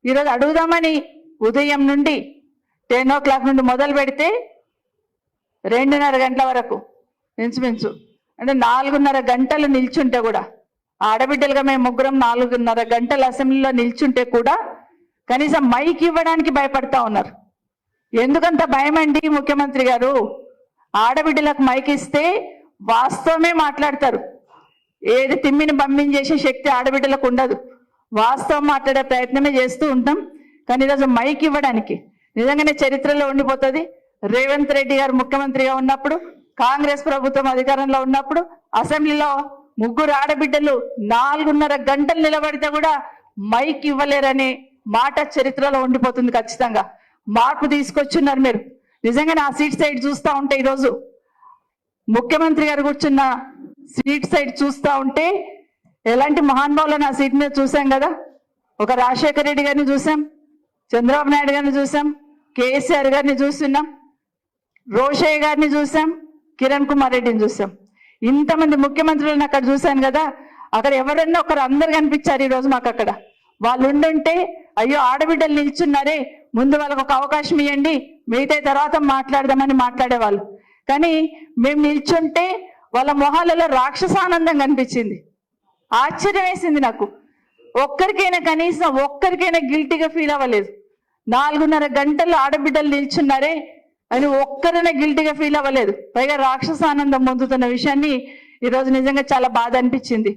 ఈరోజు అడుగుదామని ఉదయం నుండి 10 o'clock నుండి మొదలు పెడితే 2:30 గంటల వరకు ఇంచుమించు అంటే 4:30 గంటలు నిల్చుంటే కూడా ఆడబిడ్డలుగా మేము ముగ్గురం 4:30 గంటల అసెంబ్లీలో నిల్చుంటే కూడా కనీసం మైక్ ఇవ్వడానికి భయపడతా ఉన్నారు. ఎందుకంత భయం అండి ముఖ్యమంత్రి గారు? ఆడబిడ్డలకు మైక్ ఇస్తే వాస్తవమే మాట్లాడతారు. ఏది తిమ్మిని పంపించేసే శక్తి ఆడబిడ్డలకు ఉండదు. వాస్తవం మాట్లాడే ప్రయత్నమే చేస్తూ ఉంటాం. కానీ ఈరోజు మైక్ ఇవ్వడానికి నిజంగానే చరిత్రలో ఉండిపోతుంది. రేవంత్ రెడ్డి గారు ముఖ్యమంత్రిగా ఉన్నప్పుడు, కాంగ్రెస్ ప్రభుత్వం అధికారంలో ఉన్నప్పుడు అసెంబ్లీలో ముగ్గురు ఆడబిడ్డలు 4:30 గంటలు నిలబడితే కూడా మైక్ ఇవ్వలేరనే మాట చరిత్రలో ఉండిపోతుంది. ఖచ్చితంగా మార్పు తీసుకొచ్చున్నారు మీరు. నిజంగానే ఆ సీట్ సైడ్ చూస్తూ ఉంటే ఈరోజు ముఖ్యమంత్రి గారు కూర్చున్న సీట్ సైడ్ చూస్తూ ఉంటే ఎలాంటి మహానుభావులను ఆ సీట్ మీద చూసాం కదా. ఒక రాజశేఖర రెడ్డి గారిని చూసాం, చంద్రబాబు నాయుడు గారిని చూసాం, కేసీఆర్ గారిని చూస్తున్నాం, రోషయ్య గారిని చూసాం, కిరణ్ కుమార్ రెడ్డిని చూసాం. ఇంతమంది ముఖ్యమంత్రులను అక్కడ చూశాను కదా. అక్కడ ఎవరన్నా ఒకరు అందరు కనిపించారు ఈరోజు మాకు. అక్కడ వాళ్ళు ఉండుంటే అయ్యో ఆడబిడ్డలు నిల్చున్నారే, ముందు వాళ్ళకు ఒక అవకాశం ఇవ్వండి, మిగతా తర్వాత మాట్లాడదామని మాట్లాడేవాళ్ళు. కానీ మేము నిల్చుంటే వాళ్ళ మొహాలలో రాక్షసానందం కనిపించింది. ఆశ్చర్యం వేసింది నాకు. ఒక్కరికైనా కనీసం ఒక్కరికైనా గిల్టీగా ఫీల్ అవ్వలేదు. 4:30 గంటలు ఆడబిడ్డలు నిల్చున్నారే అని ఒక్కరైనా గిల్టీగా ఫీల్ అవ్వలేదు. పైగా రాక్షసానందం పొందుతున్న విషయాన్ని ఈరోజు నిజంగా చాలా బాధ అనిపించింది.